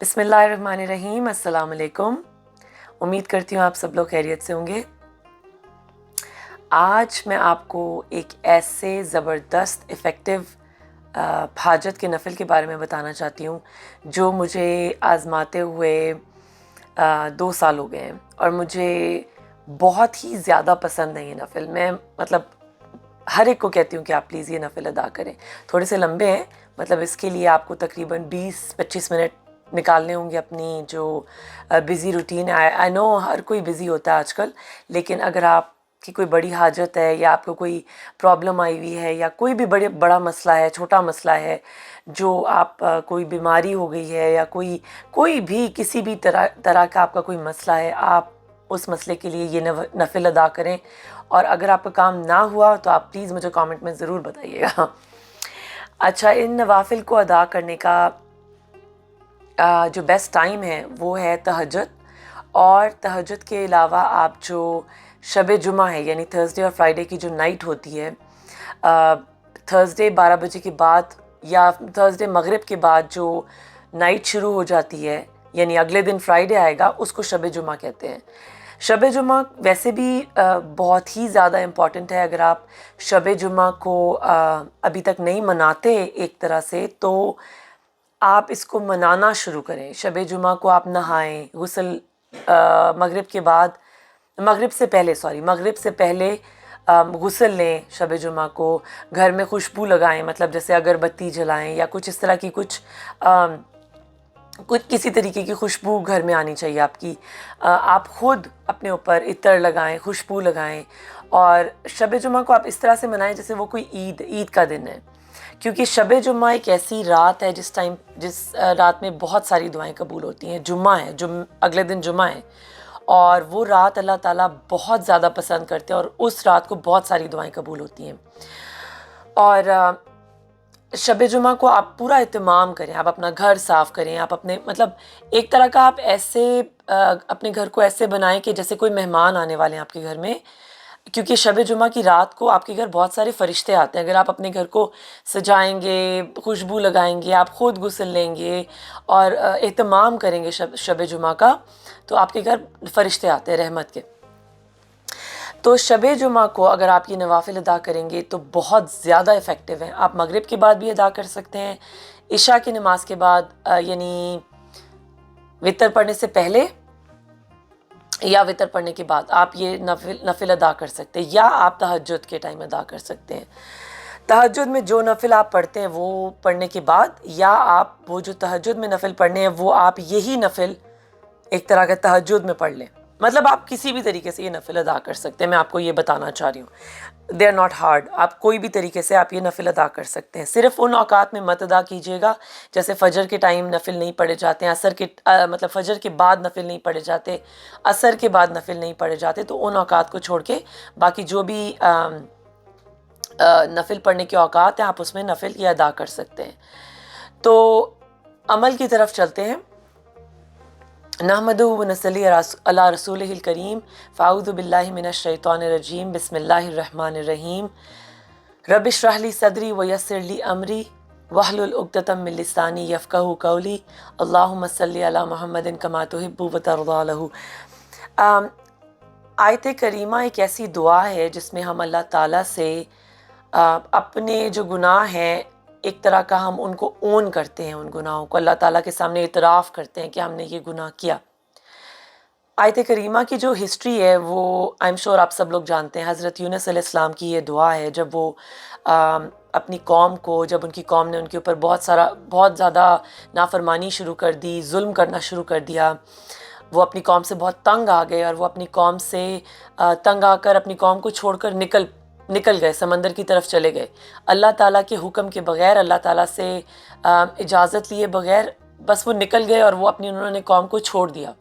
بسم اللہ الرحمن الرحیم۔ السلام علیکم۔ امید کرتی ہوں آپ سب لوگ خیریت سے ہوں گے۔ آج میں آپ کو ایک ایسے زبردست افیکٹو حاجت کے نفل کے بارے میں بتانا چاہتی ہوں جو مجھے آزماتے ہوئے 2 سال ہو گئے ہیں، اور مجھے بہت ہی زیادہ پسند ہے یہ نفل۔ میں ہر ایک کو کہتی ہوں کہ آپ پلیز یہ نفل ادا کریں۔ تھوڑے سے لمبے ہیں، اس کے لیے آپ کو تقریباً 20-25 منٹ نکالنے ہوں گے اپنی جو بزی روٹین ہے۔ آئی نو ہر کوئی بزی ہوتا ہے آج کل، لیکن اگر آپ کی کوئی بڑی حاجت ہے یا آپ کو کوئی پرابلم آئی ہوئی ہے یا کوئی بھی بڑا مسئلہ ہے، چھوٹا مسئلہ ہے، جو آپ کوئی بیماری ہو گئی ہے یا کوئی بھی کسی بھی طرح کا آپ کا کوئی مسئلہ ہے، آپ اس مسئلے کے لیے یہ نفل ادا کریں۔ اور اگر آپ کا کام نہ ہوا تو آپ پلیز مجھے کامنٹ میں ضرور بتائیے گا۔ اچھا، ان نوافل کو ادا کرنے کا جو بیسٹ ٹائم ہے وہ ہے تہجد، اور تہجد کے علاوہ آپ جو شب جمعہ ہے یعنی تھرسڈے اور فرائیڈے کی جو نائٹ ہوتی ہے، تھرسڈے 12 بجے کے بعد یا تھرسڈے مغرب کے بعد جو نائٹ شروع ہو جاتی ہے، یعنی اگلے دن فرائیڈے آئے گا، اس کو شب جمعہ کہتے ہیں۔ شب جمعہ ویسے بھی بہت ہی زیادہ امپورٹنٹ ہے۔ اگر آپ شب جمعہ کو ابھی تک نہیں مناتے ایک طرح سے، تو آپ اس کو منانا شروع کریں۔ شب جمعہ کو آپ نہائیں، غسل مغرب سے پہلے غسل لیں۔ شب جمعہ کو گھر میں خوشبو لگائیں، جیسے اگربتی جلائیں یا کچھ اس طرح کی کچھ کسی طریقے کی خوشبو گھر میں آنی چاہیے آپ کی۔ آپ خود اپنے اوپر عطر لگائیں، خوشبو لگائیں، اور شب جمعہ کو آپ اس طرح سے منائیں جیسے وہ کوئی عید کا دن ہے، کیونکہ شب جمعہ ایک ایسی رات ہے جس رات میں بہت ساری دعائیں قبول ہوتی ہیں۔ جمعہ ہے، اگلے دن جمعہ ہے، اور وہ رات اللہ تعالیٰ بہت زیادہ پسند کرتے ہیں، اور اس رات کو بہت ساری دعائیں قبول ہوتی ہیں۔ اور شب جمعہ کو آپ پورا اہتمام کریں، آپ اپنا گھر صاف کریں، آپ اپنے ایک طرح کا آپ ایسے اپنے گھر کو ایسے بنائیں کہ جیسے کوئی مہمان آنے والے ہیں آپ کے گھر میں، کیونکہ شب جمعہ کی رات کو آپ کے گھر بہت سارے فرشتے آتے ہیں۔ اگر آپ اپنے گھر کو سجائیں گے، خوشبو لگائیں گے، آپ خود غسل لیں گے اور اہتمام کریں گے شب جمعہ کا، تو آپ کے گھر فرشتے آتے ہیں رحمت کے۔ تو شب جمعہ کو اگر آپ یہ نوافل ادا کریں گے تو بہت زیادہ افیکٹو ہیں۔ آپ مغرب کے بعد بھی ادا کر سکتے ہیں، عشاء کی نماز کے بعد یعنی وتر پڑھنے سے پہلے یا وتر پڑھنے کے بعد آپ یہ نفل ادا کر سکتے ہیں، یا آپ تہجد کے ٹائم ادا کر سکتے ہیں۔ تہجد میں جو نفل آپ پڑھتے ہیں وہ پڑھنے کے بعد، یا آپ وہ جو تہجد میں نفل پڑھنے ہیں وہ آپ یہی نفل ایک طرح کا تہجد میں پڑھ لیں۔ آپ کسی بھی طریقے سے یہ نفل ادا کر سکتے ہیں، میں آپ کو یہ بتانا چاہ رہی ہوں۔ دے آر ناٹ ہارڈ، آپ کوئی بھی طریقے سے آپ یہ نفل ادا کر سکتے ہیں۔ صرف ان اوقات میں مت ادا کیجیے گا جیسے فجر کے ٹائم نفل نہیں پڑھے جاتے ہیں، فجر کے بعد نفل نہیں پڑھے جاتے، عصر کے بعد نفل نہیں پڑھے جاتے، تو ان اوقات کو چھوڑ کے باقی جو بھی نفل پڑھنے کے اوقات ہیں آپ اس میں نفل یہ ادا کر سکتے ہیں۔ تو عمل کی طرف چلتے ہیں۔ نحمدہ و نصلی علی رسولہ الکریم، فاعوذ باللہ من الشیطان الرجیم، بسم اللہ الرحمن الرحیم۔ رب اشرح لی صدری ویسر لی امری واحلل عقدۃ من لسانی یفقہوا قولی، اللہم صلی علی محمد کما تحب و ترضی۔ آیت کریمہ ایک ایسی دعا ہے جس میں ہم اللہ تعالیٰ سے اپنے جو گناہ ہیں ایک طرح کا ہم ان کو اون کرتے ہیں، ان گناہوں کو اللہ تعالیٰ کے سامنے اعتراف کرتے ہیں کہ ہم نے یہ گناہ کیا۔ آیت کریمہ کی جو ہسٹری ہے وہ آئی ایم شور آپ سب لوگ جانتے ہیں۔ حضرت یونس علیہ السلام کی یہ دعا ہے جب وہ اپنی قوم کو، جب ان کی قوم نے ان کے اوپر بہت زیادہ نافرمانی شروع کر دی، ظلم کرنا شروع کر دیا، وہ اپنی قوم سے بہت تنگ آ گئے، اور وہ اپنی قوم سے تنگ آ کر اپنی قوم کو چھوڑ کر نکل گئے، سمندر کی طرف چلے گئے، اللہ تعالیٰ کے حکم کے بغیر، اللہ تعالیٰ سے اجازت لیے بغیر، بس وہ نکل گئے اور انہوں نے قوم کو چھوڑ دیا۔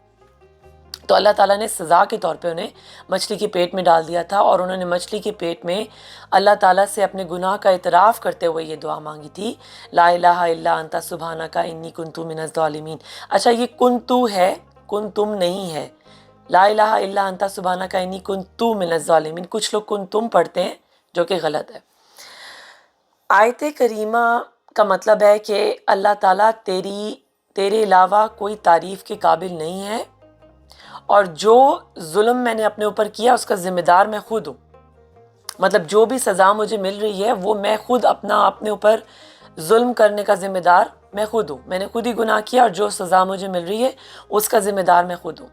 تو اللہ تعالیٰ نے سزا کے طور پہ انہیں مچھلی کے پیٹ میں ڈال دیا تھا، اور انہوں نے مچھلی کے پیٹ میں اللہ تعالیٰ سے اپنے گناہ کا اعتراف کرتے ہوئے یہ دعا مانگی تھی، لا الہ الا انت سبحانک انی کنت من الظالمین۔ اچھا، یہ کنتو ہے، کنتم نہیں ہے۔ لا الہ الا انت سبحانک انی کنت من الظالمین، کچھ لوگ کنتم پڑھتے ہیں جو کہ غلط ہے۔ آیت کریمہ کا مطلب ہے کہ اللہ تعالیٰ تیری تیرے علاوہ کوئی تعریف کے قابل نہیں ہے، اور جو ظلم میں نے اپنے اوپر کیا اس کا ذمہ دار میں خود ہوں. مطلب جو بھی سزا مجھے مل رہی ہے وہ میں خود اپنے اوپر ظلم کرنے کا ذمہ دار میں خود ہوں. میں نے خود ہی گناہ کیا، اور جو سزا مجھے مل رہی ہے اس کا ذمہ دار میں خود ہوں.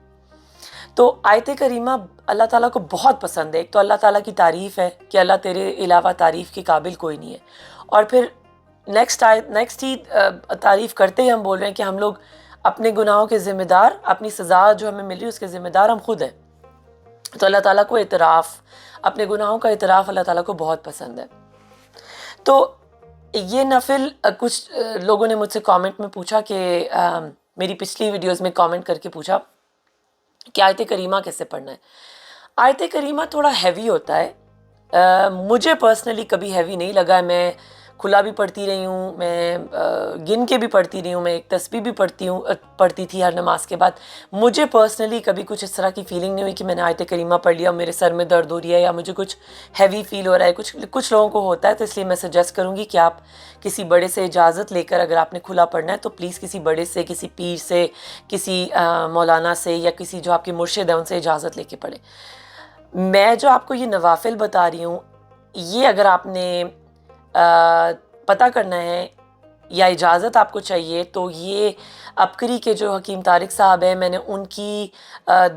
تو آیت کریمہ اللہ تعالیٰ کو بہت پسند ہے. ایک تو اللہ تعالیٰ کی تعریف ہے کہ اللہ تیرے علاوہ تعریف کے قابل کوئی نہیں ہے، اور پھر نیکسٹ ہی تعریف کرتے ہی ہم بول رہے ہیں کہ ہم لوگ اپنے گناہوں کے ذمہ دار، اپنی سزا جو ہمیں مل رہی ہے اس کے ذمہ دار ہم خود ہیں. تو اللہ تعالیٰ کو اعتراف، اپنے گناہوں کا اعتراف اللہ تعالیٰ کو بہت پسند ہے. تو یہ نفل، کچھ لوگوں نے مجھ سے کامنٹ میں پوچھا کہ میری پچھلی ویڈیوز میں کامنٹ کر کے پوچھا کہ آیت کریمہ کیسے پڑھنا ہے. آیت کریمہ تھوڑا ہیوی ہوتا ہے. مجھے پرسنلی کبھی ہیوی نہیں لگا. میں کھلا بھی پڑھتی رہی ہوں، میں گن کے بھی پڑھتی رہی ہوں، میں ایک تسبیح بھی پڑھتی تھی ہر نماز کے بعد. مجھے پرسنلی کبھی کچھ اس طرح کی فیلنگ نہیں ہوئی کہ میں نے آیت کریمہ پڑھ لیا، میرے سر میں درد ہو رہی ہے یا مجھے کچھ ہیوی فیل ہو رہا ہے. کچھ لوگوں کو ہوتا ہے، تو اس لیے میں سجیسٹ کروں گی کہ آپ کسی بڑے سے اجازت لے کر، اگر آپ نے کھلا پڑھنا ہے تو پلیز کسی بڑے سے، کسی پیر سے، کسی مولانا سے، یا کسی جو آپ کے مرشد ہیں ان سے اجازت لے کے پڑھیں. میں جو آپ کو یہ نوافل بتا رہی ہوں، یہ اگر آپ نے پتہ کرنا ہے یا اجازت آپ کو چاہیے، تو یہ عبقری کے جو حکیم طارق صاحب ہیں، میں نے ان کی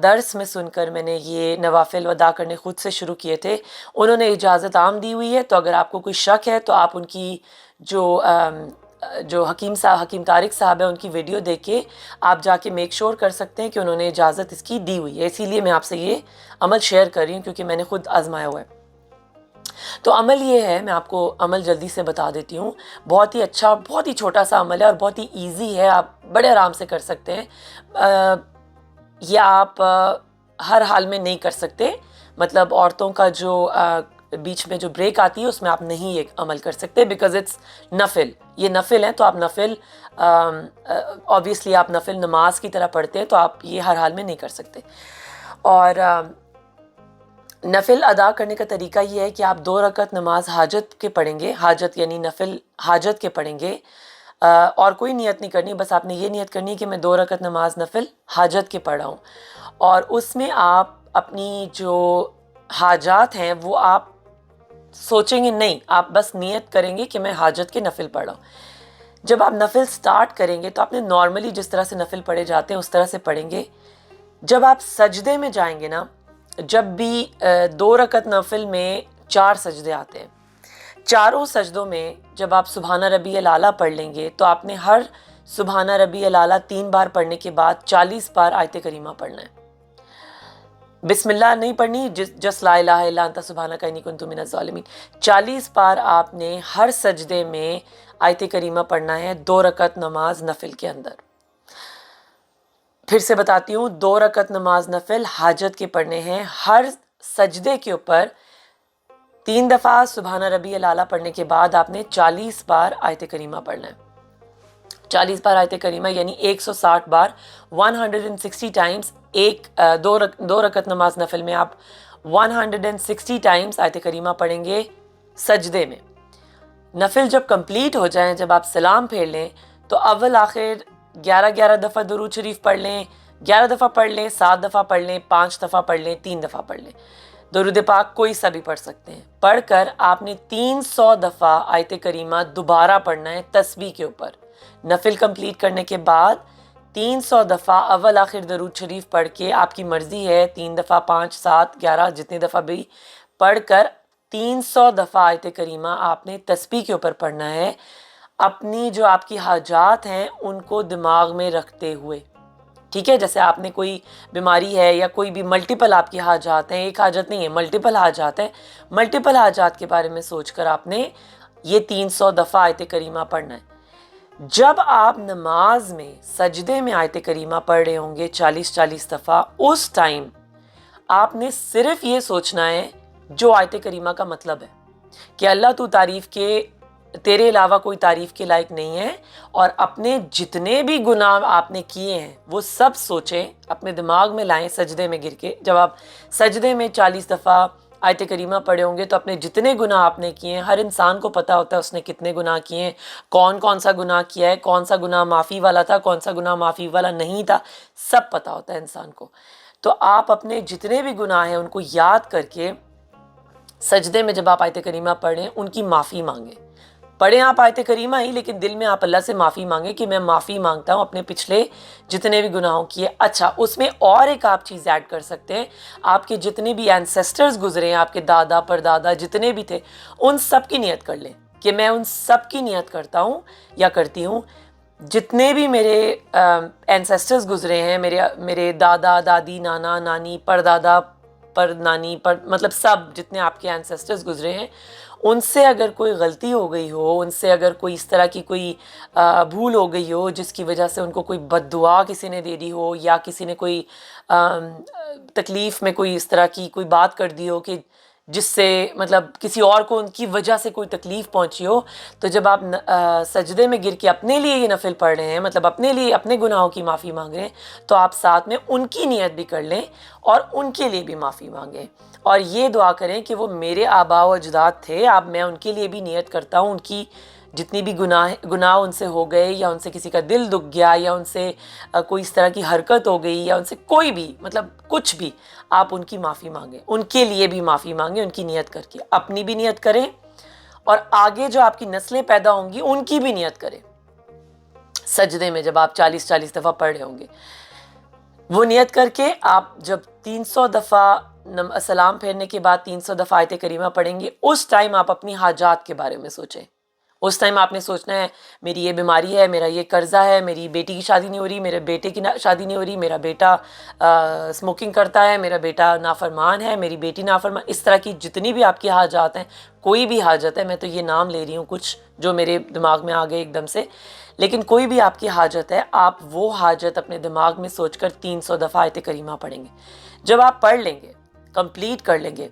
درس میں سن کر میں نے یہ نوافل ادا کرنے خود سے شروع کیے تھے. انہوں نے اجازت عام دی ہوئی ہے. تو اگر آپ کو کوئی شک ہے تو آپ ان کی جو حکیم طارق صاحب ہیں ان کی ویڈیو دیکھ کے آپ جا کے میک شور کر سکتے ہیں کہ انہوں نے اجازت اس کی دی ہوئی ہے. اسی لیے میں آپ سے یہ عمل شیئر کر رہی ہوں، کیونکہ میں نے خود آزمایا ہوا ہے. تو عمل یہ ہے، میں آپ کو عمل جلدی سے بتا دیتی ہوں. بہت ہی اچھا، بہت ہی چھوٹا سا عمل ہے اور بہت ہی ایزی ہے. آپ بڑے آرام سے کر سکتے ہیں. یہ آپ ہر حال میں نہیں کر سکتے. مطلب عورتوں کا جو بیچ میں جو بریک آتی ہے اس میں آپ نہیں یہ عمل کر سکتے، بیکاز اٹس نفل. یہ نفل ہیں، تو آپ نفل obviously آپ نفل نماز کی طرح پڑھتے ہیں، تو آپ یہ ہر حال میں نہیں کر سکتے. اور نفل ادا کرنے کا طریقہ یہ ہے کہ آپ 2 رکعت نماز حاجت کے پڑھیں گے. حاجت یعنی نفل حاجت کے پڑھیں گے، اور کوئی نیت نہیں کرنی. بس آپ نے یہ نیت کرنی ہے کہ میں 2 رکعت نماز نفل حاجت کے پڑھ رہا ہوں. اور اس میں آپ اپنی جو حاجات ہیں وہ آپ سوچیں گے نہیں، آپ بس نیت کریں گے کہ میں حاجت کے نفل پڑھ رہا ہوں. جب آپ نفل سٹارٹ کریں گے تو آپ نے نارملی جس طرح سے نفل پڑھے جاتے ہیں اس طرح سے پڑھیں گے. جب آپ سجدے میں جائیں گے نا، جب بھی 2 رکعت نفل میں 4 سجدے آتے ہیں، چاروں سجدوں میں جب آپ سبحان ربی الاعلیٰ پڑھ لیں گے تو آپ نے ہر سبحان ربی الاعلیٰ 3 بار پڑھنے کے بعد 40 بار آیت کریمہ پڑھنا ہے. بسم اللہ نہیں پڑھنی، جس لا الہ الا انت سبحانک انی کنت من الظالمین. 40 بار آپ نے ہر سجدے میں آیت کریمہ پڑھنا ہے 2 رکعت نماز نفل کے اندر. پھر سے بتاتی ہوں، 2 رکعت نماز نفل حاجت کے پڑھنے ہیں. ہر سجدے کے اوپر 3 دفعہ سبحان ربی الاعلیٰ پڑھنے کے بعد آپ نے 40 بار آیت کریمہ پڑھنا ہے. 40 بار آیت کریمہ یعنی 160 بار، 160 ٹائمز. 2 رکعت نماز نفل میں آپ 160 ٹائمز آیت کریمہ پڑھیں گے سجدے میں. نفل جب کمپلیٹ ہو جائیں، جب آپ سلام پھیر لیں، تو اول آخر 11 دفعہ درود شریف پڑھ لیں. 11 دفعہ پڑھ لیں، 7 دفعہ پڑھ لیں، 5 دفعہ پڑھ لیں، 3 دفعہ پڑھ لیں. درود پاک کوئی سا بھی پڑھ سکتے ہیں. پڑھ کر آپ نے 300 دفعہ آیت کریمہ دوبارہ پڑھنا ہے تسبیح کے اوپر. نفل کمپلیٹ کرنے کے بعد 300 دفعہ اول آخر درود شریف پڑھ کے، آپ کی مرضی ہے 3 دفعہ، 5، 7، 11 جتنی دفعہ بھی پڑھ کر 300 دفعہ آیت کریمہ آپ نے تسبیح کے اوپر پڑھنا ہے، اپنی جو آپ کی حاجات ہیں ان کو دماغ میں رکھتے ہوئے. ٹھیک ہے؟ جیسے آپ نے کوئی بیماری ہے یا کوئی بھی ملٹیپل آپ کی حاجات ہیں، ایک حاجت نہیں ہے، ملٹیپل حاجات ہیں، ملٹیپل حاجات کے بارے میں سوچ کر آپ نے یہ 300 دفعہ آیت کریمہ پڑھنا ہے. جب آپ نماز میں سجدے میں آیت کریمہ پڑھ رہے ہوں گے 40 دفعہ، اس ٹائم آپ نے صرف یہ سوچنا ہے جو آیت کریمہ کا مطلب ہے کہ اللہ تو تعریف کے، تیرے علاوہ کوئی تعریف کے لائق نہیں ہے. اور اپنے جتنے بھی گناہ آپ نے کیے ہیں وہ سب سوچیں، اپنے دماغ میں لائیں سجدے میں گر کے. جب آپ سجدے میں 40 دفعہ آیت کریمہ پڑھے ہوں گے تو اپنے جتنے گناہ آپ نے کیے ہیں، ہر انسان کو پتہ ہوتا ہے اس نے کتنے گناہ کیے ہیں، کون کون سا گناہ کیا ہے، کون سا گناہ معافی والا تھا، کون سا گناہ معافی والا نہیں تھا، سب پتہ ہوتا ہے انسان کو۔ تو آپ اپنے جتنے بھی گناہ ہیں ان کو یاد کر کے سجدے میں جب آپ آیت کریمہ پڑھیں ان کی معافی مانگیں۔ پڑھیں آپ آیت کریمہ ہی، لیکن دل میں آپ اللہ سے معافی مانگیں کہ میں معافی مانگتا ہوں اپنے پچھلے جتنے بھی گناہوں کی ہے۔ اچھا، اس میں اور ایک آپ چیز ایڈ کر سکتے ہیں، آپ کے جتنے بھی اینسیسٹرز گزرے ہیں، آپ کے دادا پردادا جتنے بھی تھے، ان سب کی نیت کر لیں کہ میں ان سب کی نیت کرتا ہوں یا کرتی ہوں، جتنے بھی میرے اینسیسٹرز گزرے ہیں، میرے دادا دادی نانا نانی پردادا پر نانی پر، مطلب سب جتنے آپ کے اینسیسٹرز گزرے ہیں، ان سے اگر کوئی غلطی ہو گئی ہو، ان سے اگر کوئی اس طرح کی کوئی بھول ہو گئی ہو جس کی وجہ سے ان کو کوئی بد دعا کسی نے دے دی ہو، یا کسی نے کوئی تکلیف میں کوئی اس طرح کی کوئی بات کر دی ہو کہ جس سے مطلب کسی اور کو ان کی وجہ سے کوئی تکلیف پہنچی ہو، تو جب آپ سجدے میں گر کے اپنے لیے یہ نفل پڑھ رہے ہیں، مطلب اپنے لیے اپنے گناہوں کی معافی مانگ رہے ہیں، تو آپ ساتھ میں ان کی نیت بھی کر لیں اور ان کے لیے بھی معافی مانگیں، اور یہ دعا کریں کہ وہ میرے آباء و اجداد تھے، اب میں ان کے لیے بھی نیت کرتا ہوں، ان کی جتنی بھی گناہ ان سے ہو گئے، یا ان سے کسی کا دل دکھ گیا، یا ان سے کوئی اس طرح کی حرکت ہو گئی، یا ان سے کوئی بھی مطلب کچھ بھی، آپ ان کی معافی مانگیں، ان کے لیے بھی معافی مانگیں، ان کی نیت کر کے، اپنی بھی نیت کریں اور آگے جو آپ کی نسلیں پیدا ہوں گی ان کی بھی نیت کریں۔ سجدے میں جب آپ 40 دفعہ پڑھ رہے ہوں گے، وہ نیت کر کے آپ جب 300 دفعہ سلام پھیرنے کے بعد 300 دفعہ آیت کریمہ پڑھیں گے، اس ٹائم آپ اپنی حاجات کے بارے میں سوچیں۔ اس ٹائم آپ نے سوچنا ہے میری یہ بیماری ہے، میرا یہ قرضہ ہے، میری بیٹی کی شادی نہیں ہو رہی، میرے بیٹے کی شادی نہیں ہو رہی، میرا بیٹا اسموکنگ کرتا ہے، میرا بیٹا نافرمان ہے، میری بیٹی نافرمان، اس طرح کی جتنی بھی آپ کی حاجات ہیں، کوئی بھی حاجت ہے، میں تو یہ نام لے رہی ہوں کچھ جو میرے دماغ میں آ گئے ایک دم سے، لیکن کوئی بھی آپ کی حاجت ہے، آپ وہ حاجت اپنے دماغ میں سوچ کر 300 دفعہ آیت کریمہ پڑھیں گے۔ جب آپ پڑھ لیں گے، کمپلیٹ کر لیں گے،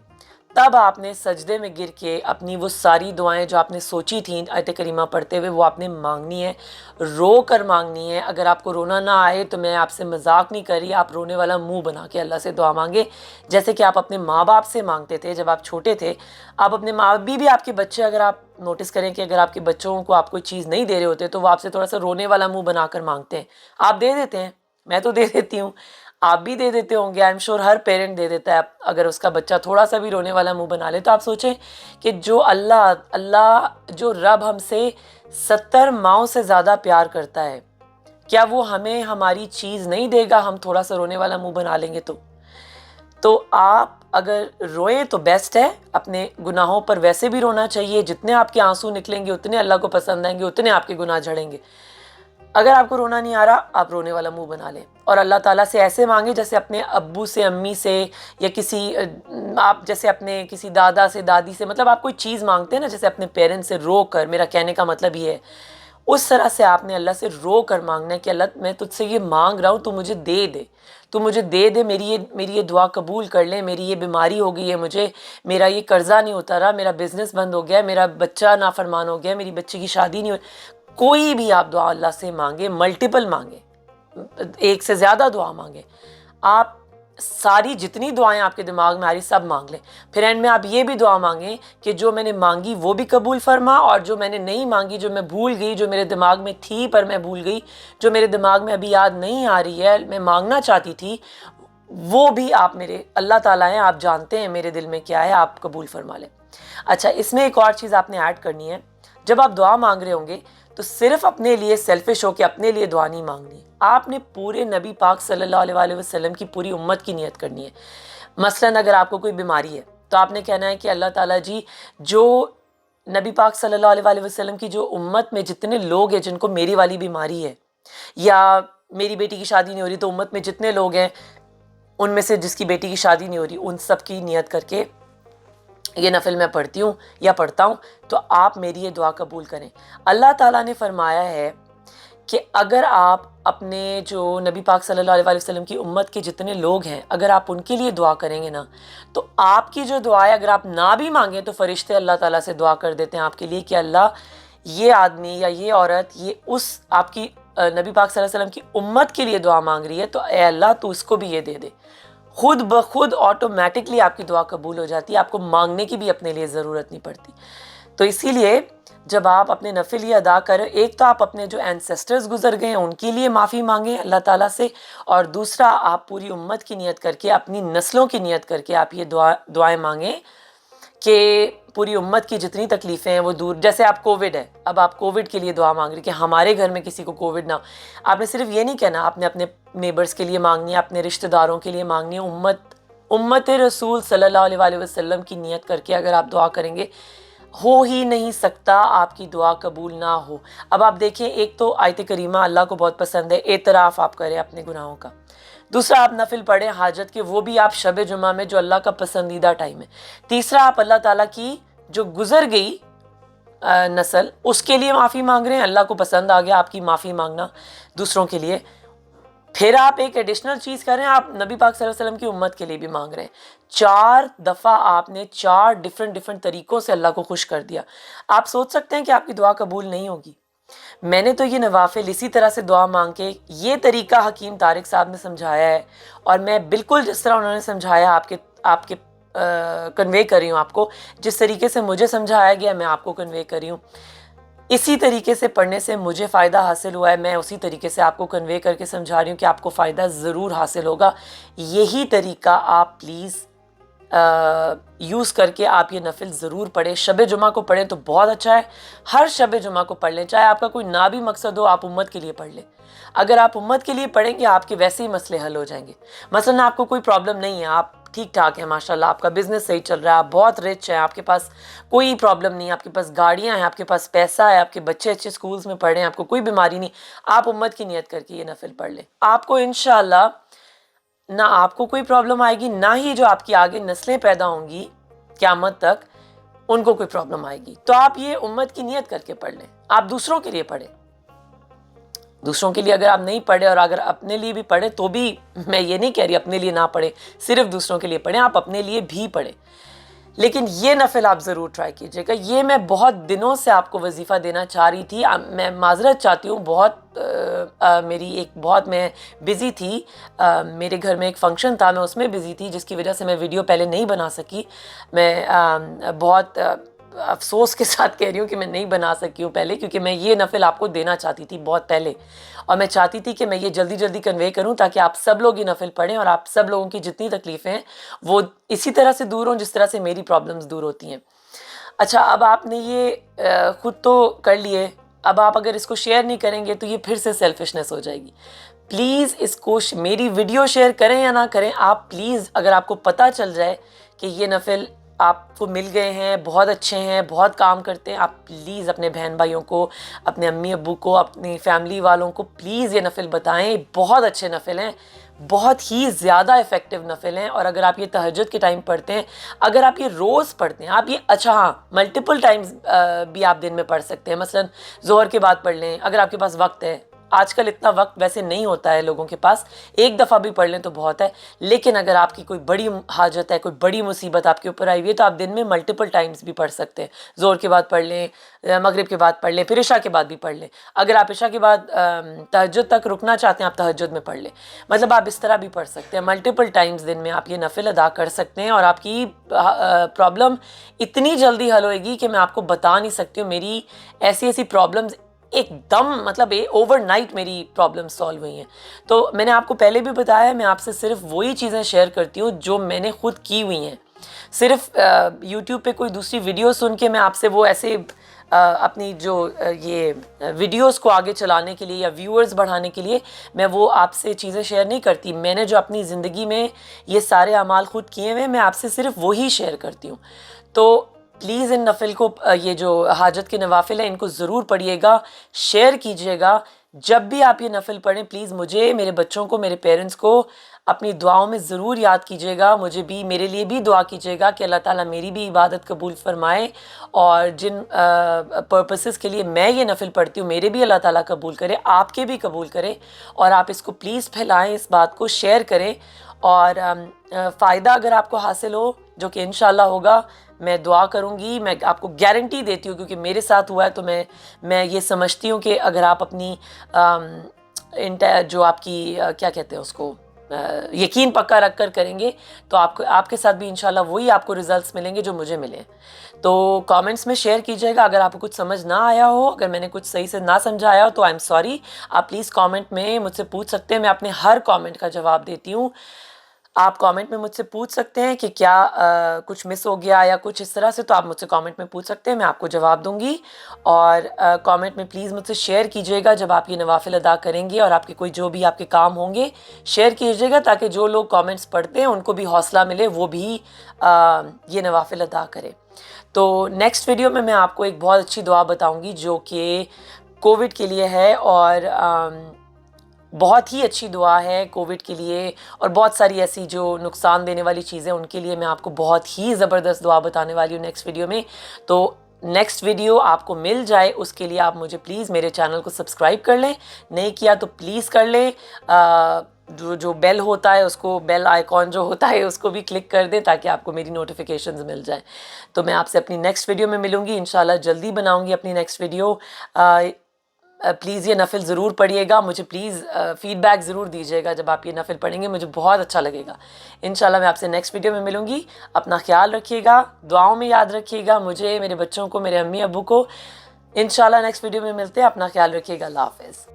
تب آپ نے سجدے میں گر کے اپنی وہ ساری دعائیں جو آپ نے سوچی تھیں آیت کریمہ پڑھتے ہوئے، وہ آپ نے مانگنی ہے، رو کر مانگنی ہے۔ اگر آپ کو رونا نہ آئے تو میں آپ سے مذاق نہیں کر رہی، آپ رونے والا منہ بنا کے اللہ سے دعا مانگے، جیسے کہ آپ اپنے ماں باپ سے مانگتے تھے جب آپ چھوٹے تھے۔ آپ اپنے ماں باپ بھی آپ کے بچے، اگر آپ نوٹس کریں کہ اگر آپ کے بچوں کو آپ کوئی چیز نہیں دے رہے ہوتے تو وہ آپ سے تھوڑا سا رونے والا منہ بنا کر مانگتے ہیں، آپ دے دیتے ہیں، میں تو دے دیتی ہوں، آپ بھی دے دیتے ہوں گے، I am sure Hare parent they دیتا ہے۔ اگر اس کا بچہ تھوڑا سا بھی رونے والا منہ بنا لے تو آپ سوچیں کہ جو اللہ جو رب ہم سے 70 ماؤں سے زیادہ پیار کرتا ہے، کیا وہ ہمیں ہماری چیز نہیں دے گا ہم تھوڑا سا رونے والا منہ بنا لیں گے تو آپ اگر روئیں تو بیسٹ ہے، اپنے گناہوں پر ویسے بھی رونا چاہیے، جتنے آپ کے آنسو نکلیں گے اتنے اللہ کو پسند آئیں گے، اتنے آپ کے گناہ جھڑیں گے۔ اگر آپ کو رونا نہیں آ رہا، آپ رونے والا منہ بنا لیں اور اللہ تعالیٰ سے ایسے مانگیں جیسے اپنے ابو سے، امی سے، یا آپ جیسے اپنے کسی دادا سے، دادی سے، مطلب آپ کوئی چیز مانگتے ہیں نا جیسے اپنے پیرنٹ سے رو کر، میرا کہنے کا مطلب یہ ہے، اس طرح سے آپ نے اللہ سے رو کر مانگنا ہے کہ اللہ میں تجھ سے یہ مانگ رہا ہوں، تو مجھے دے دے، تو مجھے دے دے، میری یہ دعا قبول کر لے، میری یہ بیماری ہو گئی ہے، مجھے میرا یہ قرضہ نہیں اترا، میرا بزنس بند ہو گیا، میرا بچہ نافرمان ہو گیا، میری بچی کی شادی نہیں ہو، کوئی بھی آپ دعا اللہ سے مانگیں، ملٹیپل مانگیں، ایک سے زیادہ دعا مانگیں، آپ ساری جتنی دعائیں آپ کے دماغ میں آ رہی سب مانگ لیں، پھر اینڈ میں آپ یہ بھی دعا مانگیں کہ جو میں نے مانگی وہ بھی قبول فرما، اور جو میں نے نہیں مانگی، جو میں بھول گئی، جو میرے دماغ میں تھی پر میں بھول گئی، جو میرے دماغ میں ابھی یاد نہیں آ رہی ہے، میں مانگنا چاہتی تھی، وہ بھی آپ میرے اللہ تعالیٰ ہیں، آپ جانتے ہیں میرے دل میں کیا ہے، آپ قبول فرما لیں۔ اچھا، اس میں ایک اور چیز آپ نے ایڈ کرنی ہے، جب آپ دعا مانگ رہے ہوں گے تو صرف اپنے لیے سیلفش ہو کے اپنے لیے دعا نہیں مانگنی، آپ نے پورے نبی پاک صلی اللہ علیہ وآلہ وسلم کی پوری امت کی نیت کرنی ہے۔ مثلاً اگر آپ کو کوئی بیماری ہے تو آپ نے کہنا ہے کہ اللہ تعالیٰ جی، جو نبی پاک صلی اللہ علیہ وآلہ وسلم کی جو امت میں جتنے لوگ ہیں جن کو میری والی بیماری ہے، یا میری بیٹی کی شادی نہیں ہو رہی تو امت میں جتنے لوگ ہیں ان میں سے جس کی بیٹی کی شادی نہیں ہو رہی، ان سب کی نیت کر کے یہ نفل میں پڑھتی ہوں یا پڑھتا ہوں، تو آپ میری یہ دعا قبول کریں۔ اللہ تعالیٰ نے فرمایا ہے کہ اگر آپ اپنے جو نبی پاک صلی اللہ علیہ وآلہ وسلم کی امت کے جتنے لوگ ہیں، اگر آپ ان کے لیے دعا کریں گے نا، تو آپ کی جو دعا ہے اگر آپ نہ بھی مانگیں تو فرشتے اللہ تعالیٰ سے دعا کر دیتے ہیں آپ کے لیے کہ اللہ، یہ آدمی یا یہ عورت یہ اس آپ کی نبی پاک صلی اللہ علیہ وسلم کی امت کے لیے دعا مانگ رہی ہے، تو اے اللہ تو اس کو بھی یہ دے دے۔ خود بخود آٹومیٹکلی آپ کی دعا قبول ہو جاتی ہے، آپ کو مانگنے کی بھی اپنے لیے ضرورت نہیں پڑتی۔ تو اسی لیے جب آپ اپنے نفل یہ ادا کریں، ایک تو آپ اپنے جو اینسیسٹرز گزر گئے ہیں ان کے لیے معافی مانگیں اللہ تعالیٰ سے، اور دوسرا آپ پوری امت کی نیت کر کے، اپنی نسلوں کی نیت کر کے آپ یہ دعائیں مانگیں کہ پوری امت کی جتنی تکلیفیں ہیں وہ دور، جیسے آپ کووڈ ہے، اب آپ کووڈ کے لیے دعا مانگ رہے کہ ہمارے گھر میں کسی کو کووڈ نہ ہو۔ آپ نے صرف یہ نہیں کہنا، آپ نے اپنے نیبرز کے لیے مانگنی ہے، اپنے رشتہ داروں کے لیے مانگنی ہے، امت رسول صلی اللہ علیہ وآلہ وسلم کی نیت کر کے اگر آپ دعا کریں گے، ہو ہی نہیں سکتا آپ کی دعا قبول نہ ہو۔ اب آپ دیکھیں، ایک تو آیت کریمہ اللہ کو بہت پسند ہے، اعتراف آپ کریں اپنے گناہوں کا۔ دوسرا آپ نفل پڑھیں حاجت کے، وہ بھی آپ شب جمعہ میں جو اللہ کا پسندیدہ ٹائم ہے۔ تیسرا آپ اللہ تعالیٰ کی جو گزر گئی نسل، اس کے لیے معافی مانگ رہے ہیں، اللہ کو پسند آ گیا آپ کی معافی مانگنا دوسروں کے لیے۔ پھر آپ ایک ایڈیشنل چیز کر رہے ہیں، آپ نبی پاک صلی اللہ علیہ وسلم کی امت کے لیے بھی مانگ رہے ہیں۔ 4 دفعہ آپ نے 4 ڈیفرنٹ طریقوں سے اللہ کو خوش کر دیا۔ آپ سوچ سکتے ہیں کہ آپ کی دعا قبول نہیں ہوگی؟ میں نے تو یہ نوافل اسی طرح سے دعا مانگ کے، یہ طریقہ حکیم طارق صاحب نے سمجھایا ہے، اور میں بالکل جس طرح انہوں نے سمجھایا آپ کے کنوے کر رہی ہوں آپ کو، جس طریقے سے مجھے سمجھایا گیا میں آپ کو کنوے کر رہی ہوں۔ اسی طریقے سے پڑھنے سے مجھے فائدہ حاصل ہوا ہے، میں اسی طریقے سے آپ کو کنوے کر کے سمجھا رہی ہوں کہ آپ کو فائدہ ضرور حاصل ہوگا۔ یہی طریقہ آپ پلیز یوز کر کے آپ یہ نفل ضرور پڑھیں۔ شب جمعہ کو پڑھیں تو بہت اچھا ہے، ہر شب جمعہ کو پڑھ لیں، چاہے آپ کا کوئی نہ بھی مقصد ہو، آپ امت کے لیے پڑھ لیں۔ اگر آپ امت کے لیے پڑھیں گے آپ کے ویسے ہی مسئلے حل ہو جائیں گے۔ مثلا آپ کو کوئی پرابلم نہیں ہے، آپ ٹھیک ٹھاک ہیں ماشاءاللہ، آپ کا بزنس صحیح چل رہا ہے، آپ بہت رچ ہیں، آپ کے پاس کوئی پرابلم نہیں ہے، آپ کے پاس گاڑیاں ہیں، آپ کے پاس پیسہ ہے، آپ کے بچے اچھے سکولز میں پڑھ رہے ہیں، آپ کو کوئی بیماری نہیں، آپ امت کی نیت کر کے یہ نفل پڑھ لیں، آپ کو انشاءاللہ نہ آپ کو کوئی پرابلم آئے گی، نہ ہی جو آپ کی آگے نسلیں پیدا ہوں گی قیامت تک ان کو کوئی پرابلم آئے گی۔ تو آپ یہ امت کی نیت کر کے پڑھ لیں، آپ دوسروں کے لیے پڑھیں۔ دوسروں کے لیے اگر آپ نہیں پڑھے اور اگر اپنے لیے بھی پڑھے تو بھی میں یہ نہیں کہہ رہی اپنے لیے نہ پڑھیں، صرف دوسروں کے لیے پڑھیں، آپ اپنے لیے بھی پڑھیں، لیکن یہ نفل آپ ضرور ٹرائی کیجیے گا۔ یہ میں بہت دنوں سے آپ کو وظیفہ دینا چاہ رہی تھی، میں معذرت چاہتی ہوں، بہت میں بزی تھی، میرے گھر میں ایک فنکشن تھا، میں اس میں بزی تھی، جس کی وجہ سے میں ویڈیو پہلے نہیں بنا سکی۔ میں بہت افسوس کے ساتھ کہہ رہی ہوں کہ میں نہیں بنا سکی ہوں پہلے، کیونکہ میں یہ نفل آپ کو دینا چاہتی تھی بہت پہلے، اور میں چاہتی تھی کہ میں یہ جلدی جلدی کنوے کروں تاکہ آپ سب لوگ یہ نفل پڑھیں اور آپ سب لوگوں کی جتنی تکلیفیں ہیں وہ اسی طرح سے دور ہوں جس طرح سے میری پرابلمز دور ہوتی ہیں۔ اچھا، اب آپ نے یہ خود تو کر لیے، اب آپ اگر اس کو شیئر نہیں کریں گے تو یہ پھر سے سیلفشنس ہو جائے گی۔ پلیز اس کو میری ویڈیو شیئر کریں یا نہ کریں، آپ پلیز اگر آپ کو پتہ چل جائے کہ یہ نفل آپ کو مل گئے ہیں، بہت اچھے ہیں، بہت کام کرتے ہیں، آپ پلیز اپنے بہن بھائیوں کو، اپنے امی ابو کو، اپنی فیملی والوں کو پلیز یہ نفل بتائیں۔ بہت اچھے نفل ہیں، بہت ہی زیادہ افیکٹو نفل ہیں، اور اگر آپ یہ تہجد کے ٹائم پڑھتے ہیں، اگر آپ یہ روز پڑھتے ہیں، آپ یہ اچھا ہاں ملٹیپل ٹائمز بھی آپ دن میں پڑھ سکتے ہیں، مثلا ظہر کے بعد پڑھ لیں اگر آپ کے پاس وقت ہے۔ آج کل اتنا وقت ویسے نہیں ہوتا ہے لوگوں کے پاس، ایک دفعہ بھی پڑھ لیں تو بہت ہے، لیکن اگر آپ کی کوئی بڑی حاجت ہے، کوئی بڑی مصیبت آپ کے اوپر آئی ہوئی ہے تو آپ دن میں ملٹیپل ٹائمز بھی پڑھ سکتے ہیں۔ ظہر کے بعد پڑھ لیں، مغرب کے بعد پڑھ لیں، پھر عشاء کے بعد بھی پڑھ لیں۔ اگر آپ عشاء کے بعد تہجد تک رکنا چاہتے ہیں آپ تہجد میں پڑھ لیں، مطلب آپ اس طرح بھی پڑھ سکتے ہیں، ملٹیپل ٹائمز دن میں آپ یہ نفل ادا کر سکتے ہیں، اور آپ کی پرابلم اتنی جلدی حل ہوئے گی کہ میں آپ کو بتا نہیں سکتی ہوں۔ میری ایسی پرابلمز ایک دم مطلب اوور نائٹ میری پرابلم سالو ہوئی ہیں۔ تو میں نے آپ کو پہلے بھی بتایا ہے، میں آپ سے صرف وہی چیزیں شیئر کرتی ہوں جو میں نے خود کی ہوئی ہیں۔ صرف یوٹیوب پہ کوئی دوسری ویڈیو سن کے میں آپ سے وہ ایسے اپنی جو یہ ویڈیوز کو آگے چلانے کے لیے یا ویورز بڑھانے کے لیے میں وہ آپ سے چیزیں شیئر نہیں کرتی۔ میں نے جو اپنی زندگی میں یہ سارے اعمال خود کیے ہوئے، میں آپ سے صرف وہی شیئر کرتی ہوں۔ تو پلیز ان نفل کو، یہ جو حاجت کے نوافل ہیں، ان کو ضرور پڑھیے گا، شیئر کیجیے گا۔ جب بھی آپ یہ نفل پڑھیں پلیز مجھے، میرے بچوں کو، میرے پیرنٹس کو اپنی دعاؤں میں ضرور یاد کیجیے گا، مجھے بھی، میرے لیے بھی دعا کیجیے گا کہ اللہ تعالیٰ میری بھی عبادت قبول فرمائے، اور جن پرپسز کے لیے میں یہ نفل پڑھتی ہوں میرے بھی اللہ تعالیٰ قبول کرے، آپ کے بھی قبول کرے، اور آپ اس کو پلیز پھیلائیں، اس بات کو شیئر کریں، اور فائدہ اگر آپ کو حاصل ہو، جو کہ انشاءاللہ ہوگا، میں دعا کروں گی، میں آپ کو گارنٹی دیتی ہوں کیونکہ میرے ساتھ ہوا ہے، تو میں یہ سمجھتی ہوں کہ اگر آپ اپنی جو آپ کی کیا کہتے ہیں اس کو، یقین پکا رکھ کر کریں گے تو آپ کے ساتھ بھی انشاءاللہ وہی آپ کو ریزلٹس ملیں گے جو مجھے ملے. تو کامنٹس میں شیئر کیجیے گا. اگر آپ کو کچھ سمجھ نہ آیا ہو, اگر میں نے کچھ صحیح سے نہ سمجھایا ہو تو آئی ایم سوری. آپ پلیز کامنٹ میں مجھ سے پوچھ سکتے ہیں, میں اپنے ہر کامنٹ کا جواب دیتی ہوں. آپ کامنٹ میں مجھ سے پوچھ سکتے ہیں کہ کیا کچھ مس ہو گیا یا کچھ اس طرح سے, تو آپ مجھ سے کامنٹ میں پوچھ سکتے ہیں, میں آپ کو جواب دوں گی. اور کامنٹ میں پلیز مجھ سے شیئر کیجیے گا جب آپ یہ نوافل ادا کریں گے, اور آپ کے کوئی جو بھی آپ کے کام ہوں گے شیئر کیجیے گا تاکہ جو لوگ کامنٹس پڑھتے ہیں ان کو بھی حوصلہ ملے, وہ بھی یہ نوافل ادا کرے. تو نیکسٹ ویڈیو میں آپ کو ایک بہت اچھی دعا بتاؤں گی جو کہ کووڈ کے لیے ہے, اور بہت ہی اچھی دعا ہے کووڈ کے لیے, اور بہت ساری ایسی جو نقصان دینے والی چیزیں ان کے لیے میں آپ کو بہت ہی زبردست دعا بتانے والی ہوں نیکسٹ ویڈیو میں. تو نیکسٹ ویڈیو آپ کو مل جائے اس کے لیے آپ مجھے پلیز میرے چینل کو سبسکرائب کر لیں, نہیں کیا تو پلیز کر لیں. جو بیل ہوتا ہے اس کو, بیل آئیکن جو ہوتا ہے اس کو بھی کلک کر دیں تاکہ آپ کو میری نوٹیفیکیشنز مل جائیں. تو میں آپ سے اپنی نیکسٹ ویڈیو میں ملوں گی انشاءاللہ, جلدی بناؤں گی اپنی نیکسٹ ویڈیو. پلیز یہ نفل ضرور پڑھیے گا, مجھے پلیز فیڈ بیک ضرور دیجیے گا جب آپ یہ نفل پڑھیں گے, مجھے بہت اچھا لگے گا. انشاءاللہ میں آپ سے نیکسٹ ویڈیو میں ملوں گی. اپنا خیال رکھیے گا, دعاؤں میں یاد رکھیے گا مجھے, میرے بچوں کو, میرے امی ابو کو. انشاءاللہ نیکسٹ ویڈیو میں ملتے ہیں. اپنا خیال رکھیے گا. اللہ حافظ.